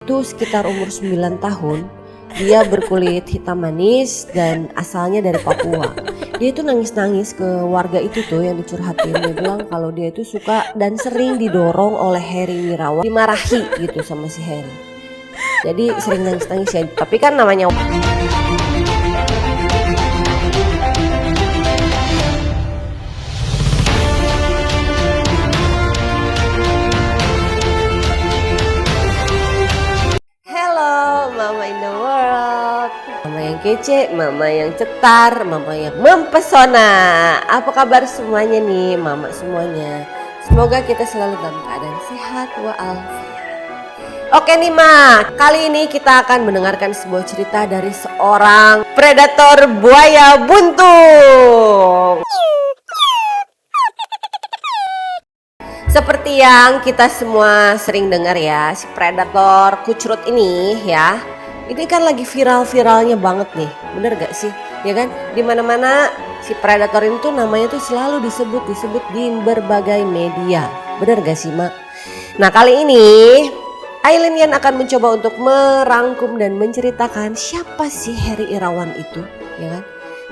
itu sekitar umur 9 tahun. Dia berkulit hitam manis dan asalnya dari Papua. Dia itu nangis-nangis ke warga itu tuh yang dicurhatin. Dia bilang kalau dia itu suka dan sering didorong oleh Heri Wirawan, dimarahi gitu sama si Heri. Jadi sering nangis-nangis ya. Tapi kan namanya Mama in the world, mama yang kece, mama yang cetar, mama yang mempesona. Apa kabar semuanya nih, mama semuanya? Semoga kita selalu dalam keadaan sehat walafiat. Oke nih Ma, kali ini kita akan mendengarkan sebuah cerita dari seorang predator buaya buntung. Seperti yang kita semua sering dengar ya, si predator kucrut ini ya. Ini kan lagi viral-viralnya banget nih, bener gak sih? Ya kan, dimana-mana si predator ini tuh namanya tuh selalu disebut di berbagai media. Bener gak sih Mak? Nah kali ini Aileen Yan akan mencoba untuk merangkum dan menceritakan siapa sih Heri Irawan itu, ya kan?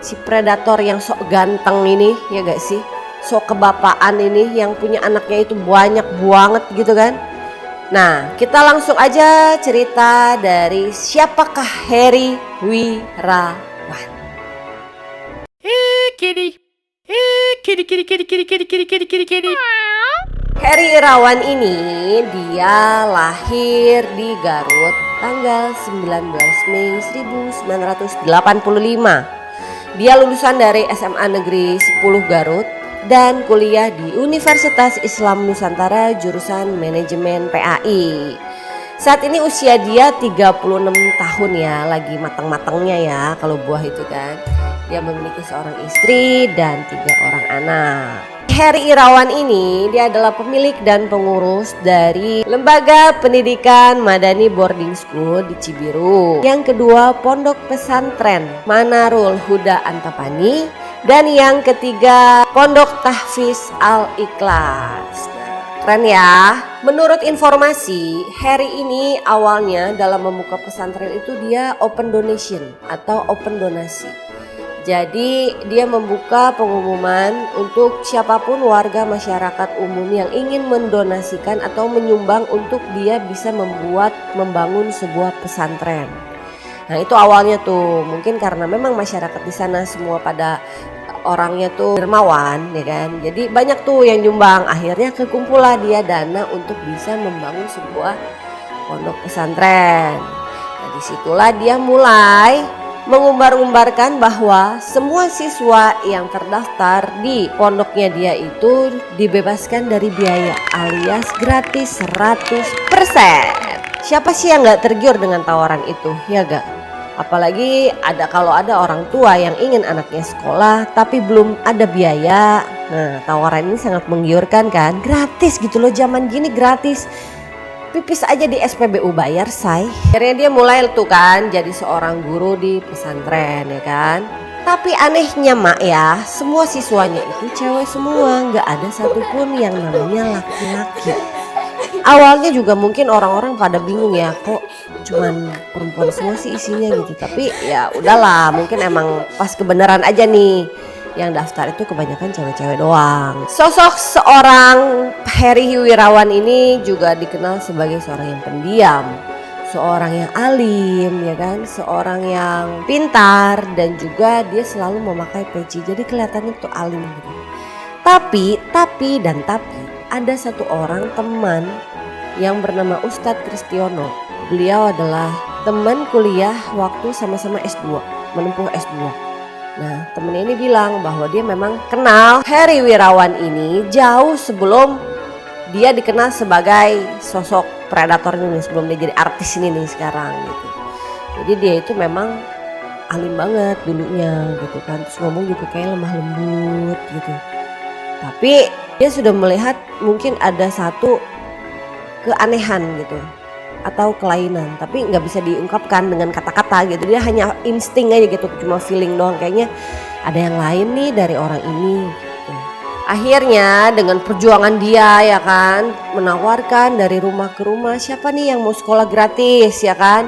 Si predator yang sok ganteng ini, ya gak sih? Sok kebapaan ini yang punya anaknya itu banyak banget gitu kan. Nah kita langsung aja cerita dari siapakah Heri Wirawan. Kitty. Kitty. Heri Irawan ini dia lahir di Garut tanggal 19 Mei 1985. Dia lulusan dari SMA Negeri 10 Garut dan kuliah di Universitas Islam Nusantara jurusan Manajemen PAI. Saat ini usia dia 36 tahun ya, lagi matang-matangnya ya kalau buah itu kan. Dia memiliki seorang istri dan 3 orang anak. Heri Irawan ini dia adalah pemilik dan pengurus dari Lembaga Pendidikan Madani Boarding School di Cibiru. Yang kedua Pondok Pesantren Manarul Huda Antapani. Dan yang ketiga Pondok Tahfiz Al-Ikhlas. Keren ya. Menurut informasi, Heri ini awalnya dalam membuka pesantren itu dia open donation atau open donasi. Jadi dia membuka pengumuman untuk siapapun warga masyarakat umum yang ingin mendonasikan atau menyumbang untuk dia bisa membangun sebuah pesantren. Nah itu awalnya tuh mungkin karena memang masyarakat di sana semua pada orangnya tuh dermawan ya kan. Jadi banyak tuh yang nyumbang, akhirnya kekumpulah dia dana untuk bisa membangun sebuah pondok pesantren. Nah disitulah dia mulai mengumbar-umbarkan bahwa semua siswa yang terdaftar di pondoknya dia itu dibebaskan dari biaya alias gratis 100%. Siapa sih yang gak tergiur dengan tawaran itu, ya gak? Apalagi kalau ada orang tua yang ingin anaknya sekolah tapi belum ada biaya. Nah tawaran ini sangat menggiurkan kan, gratis gitu loh, zaman gini gratis. Pipis aja di SPBU bayar say. Akhirnya dia mulai tuh kan jadi seorang guru di pesantren ya kan. Tapi anehnya Mak ya, semua siswanya itu cewek semua, gak ada satupun yang namanya laki-laki. Awalnya juga mungkin orang-orang pada bingung ya, kok cuman perempuan semua sih isinya gitu. Tapi ya udahlah, mungkin emang pas kebenaran aja nih. Yang daftar itu kebanyakan cewek-cewek doang. Sosok seorang Heri Wirawan ini juga dikenal sebagai seorang yang pendiam, seorang yang alim ya kan, seorang yang pintar dan juga dia selalu memakai peci. Jadi kelihatannya tuh alim gitu. Tapi ada satu orang teman yang bernama Ustadz Kristiono. Beliau adalah teman kuliah waktu sama-sama S2, menempuh S2. Nah temennya ini bilang bahwa dia memang kenal Heri Wirawan ini jauh sebelum dia dikenal sebagai sosok predator ini, sebelum dia jadi artis ini nih sekarang gitu. Jadi dia itu memang alim banget dulunya gitu kan, terus ngomong juga kayak lemah lembut gitu. Tapi dia sudah melihat mungkin ada satu keanehan gitu atau kelainan, tapi nggak bisa diungkapkan dengan kata-kata gitu. Dia hanya insting aja gitu, cuma feeling doang, kayaknya ada yang lain nih dari orang ini gitu. Akhirnya dengan perjuangan dia ya kan, menawarkan dari rumah ke rumah, siapa nih yang mau sekolah gratis ya kan.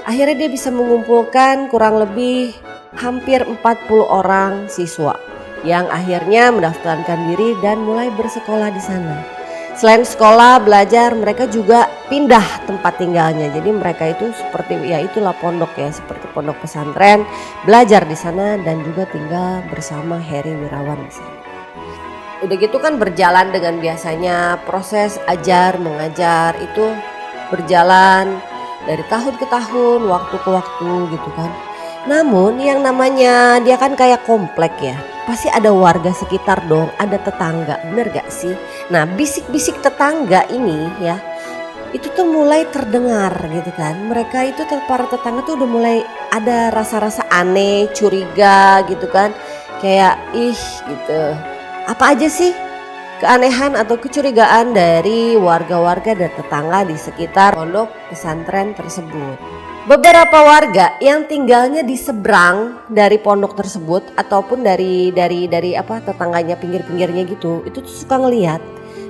Akhirnya dia bisa mengumpulkan kurang lebih hampir 40 orang siswa yang akhirnya mendaftarkan diri dan mulai bersekolah di sana. Selain sekolah belajar, mereka juga pindah tempat tinggalnya. Jadi mereka itu seperti ya itulah pondok ya, seperti pondok pesantren, belajar di sana dan juga tinggal bersama Heri Wirawan di sana. Udah gitu kan berjalan dengan biasanya, proses ajar mengajar itu berjalan dari tahun ke tahun, waktu ke waktu gitu kan. Namun yang namanya dia kan kayak komplek ya, pasti ada warga sekitar dong, ada tetangga, bener gak sih? Nah bisik-bisik tetangga ini ya, itu tuh mulai terdengar gitu kan. Mereka itu para tetangga tuh udah mulai ada rasa-rasa aneh, curiga gitu kan. Kayak ih gitu. Apa aja sih keanehan atau kecurigaan dari warga-warga dan tetangga di sekitar pondok pesantren tersebut? Beberapa warga yang tinggalnya di seberang dari pondok tersebut ataupun dari tetangganya pinggir-pinggirnya gitu, itu tuh suka ngelihat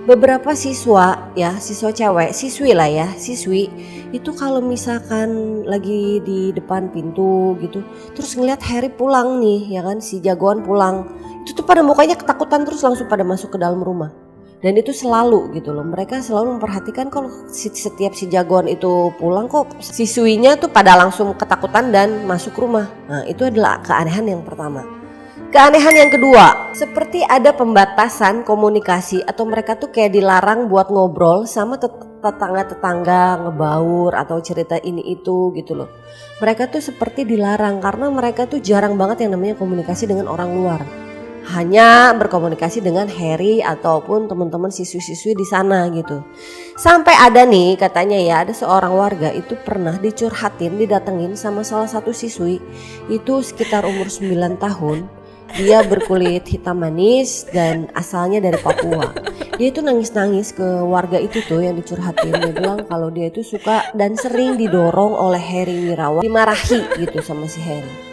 beberapa siswa ya, siswa cewek, siswi lah ya, siswi itu kalau misalkan lagi di depan pintu gitu, terus ngelihat Heri pulang nih ya kan, si jagoan pulang, itu tuh pada mukanya ketakutan terus langsung pada masuk ke dalam rumah. Dan itu selalu gitu loh, mereka selalu memperhatikan kalau setiap si jagoan itu pulang kok siswinya tuh pada langsung ketakutan dan masuk rumah. Nah itu adalah keanehan yang pertama. Keanehan yang kedua, seperti ada pembatasan komunikasi atau mereka tuh kayak dilarang buat ngobrol sama tetangga-tetangga, ngebaur atau cerita ini itu gitu loh. Mereka tuh seperti dilarang karena mereka tuh jarang banget yang namanya komunikasi dengan orang luar. Hanya berkomunikasi dengan Heri ataupun teman-teman siswi-siswi di sana gitu. Sampai ada nih katanya ya, ada seorang warga itu pernah didatengin sama salah satu siswi itu sekitar umur 9 tahun. Dia berkulit hitam manis dan asalnya dari Papua. Dia itu nangis-nangis ke warga itu tuh yang dicurhatin. Dia bilang kalau dia itu suka dan sering didorong oleh Heri Wirawan, dimarahi gitu sama si Heri.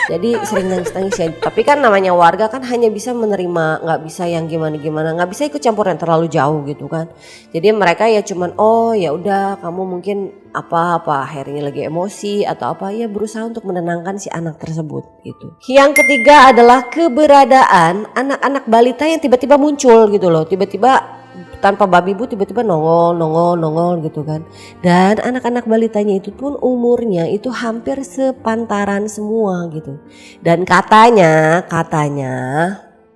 Jadi sering nangis-nangis ya. Tapi kan namanya warga kan hanya bisa menerima, nggak bisa yang gimana-gimana, nggak bisa ikut campur yang terlalu jauh gitu kan. Jadi mereka ya cuman oh ya udah kamu mungkin apa Herinya lagi emosi atau apa, ya berusaha untuk menenangkan si anak tersebut gitu. Yang ketiga adalah keberadaan anak-anak balita yang tiba-tiba muncul gitu loh, tiba-tiba tanpa babi bu tiba-tiba nongol gitu kan. Dan anak-anak balitanya itu pun umurnya itu hampir sepantaran semua gitu. Dan katanya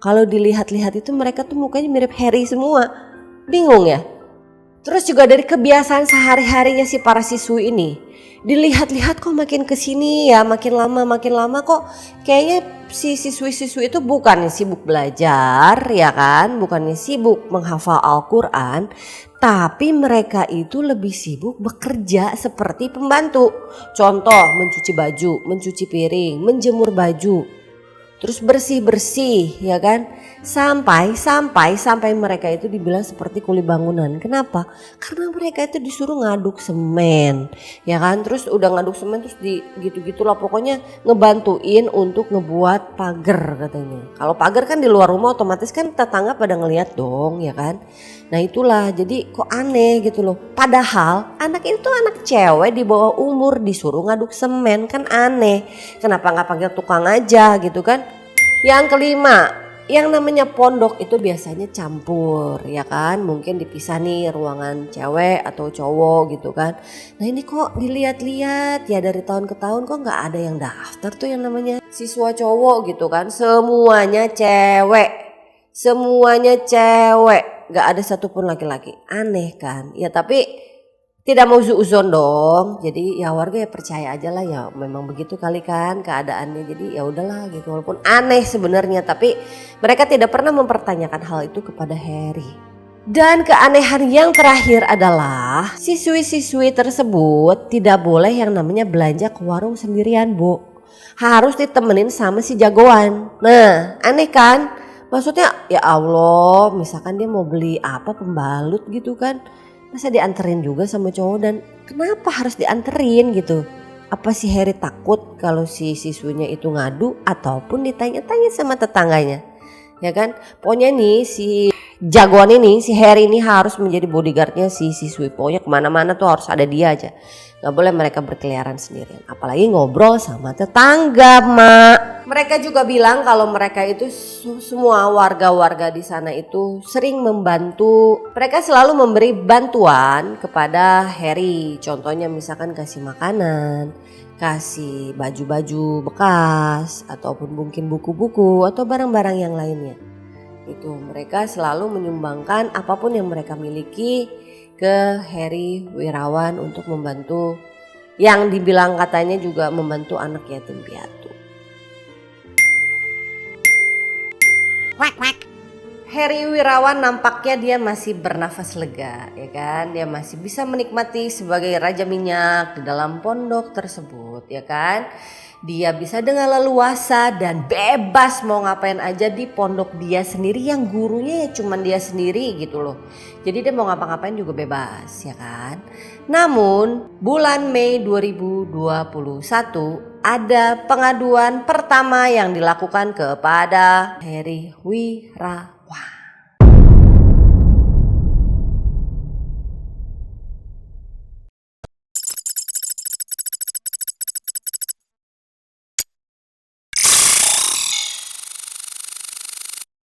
kalau dilihat-lihat itu mereka tuh mukanya mirip Heri semua. Bingung ya? Terus juga dari kebiasaan sehari-harinya si para siswi ini, dilihat-lihat kok makin kesini ya, makin lama kok kayaknya si siswi-siswi itu bukan sibuk belajar ya kan, bukannya sibuk menghafal Al-Quran, tapi mereka itu lebih sibuk bekerja seperti pembantu. Contoh mencuci baju, mencuci piring, menjemur baju, terus bersih-bersih ya kan, sampai mereka itu dibilang seperti kuli bangunan. Kenapa? Karena mereka itu disuruh ngaduk semen ya kan, terus udah ngaduk semen terus di gitu-gitulah pokoknya ngebantuin untuk ngebuat pagar katanya. Kalau pagar kan di luar rumah otomatis kan tetangga pada ngeliat dong ya kan. Nah itulah, jadi kok aneh gitu loh. Padahal anak itu anak cewek di bawah umur disuruh ngaduk semen, kan aneh. Kenapa gak panggil tukang aja gitu kan. Yang kelima, yang namanya pondok itu biasanya campur ya kan. Mungkin dipisah nih ruangan cewek atau cowok gitu kan. Nah ini kok dilihat-lihat ya dari tahun ke tahun kok gak ada yang daftar tuh yang namanya siswa cowok gitu kan. Semuanya cewek, gak ada satupun laki-laki. Aneh kan ya, tapi tidak mau uzon dong. Jadi ya warga ya percaya aja lah, ya memang begitu kali kan keadaannya. Jadi ya udahlah gitu, walaupun aneh sebenarnya, tapi mereka tidak pernah mempertanyakan hal itu kepada Heri. Dan keanehan yang terakhir adalah siswi-siswi tersebut tidak boleh yang namanya belanja ke warung sendirian bu, harus ditemenin sama si jagoan. Nah aneh kan. Maksudnya ya Allah, misalkan dia mau beli apa, pembalut gitu kan, masa dianterin juga sama cowok, dan kenapa harus dianterin gitu? Apa si Heri takut kalau si siswinya itu ngadu ataupun ditanya-tanya sama tetangganya? ya kan? Pokoknya nih si jagoan ini, si Harry ini harus menjadi bodyguardnya si siswi. Pokoknya kemana-mana tuh harus ada dia aja. Gak boleh mereka berkeliaran sendirian. Apalagi ngobrol sama tetangga, Mak. Mereka juga bilang kalau mereka itu semua warga-warga di sana itu sering membantu. Mereka selalu memberi bantuan kepada Harry. Contohnya misalkan kasih makanan, kasih baju-baju bekas, ataupun mungkin buku-buku atau barang-barang yang lainnya. Itu mereka selalu menyumbangkan apapun yang mereka miliki ke Harry Wirawan untuk membantu, yang dibilang katanya juga membantu anak yatim piatu. Harry Wirawan nampaknya dia masih bernafas lega, ya kan? Dia masih bisa menikmati sebagai raja minyak di dalam pondok tersebut, ya kan? Dia bisa dengan leluasa dan bebas mau ngapain aja di pondok dia sendiri, yang gurunya ya cuman dia sendiri gitu loh. Jadi dia mau ngapa-ngapain juga bebas, ya kan? Namun bulan Mei 2021 ada pengaduan pertama yang dilakukan kepada Harry Wirawan.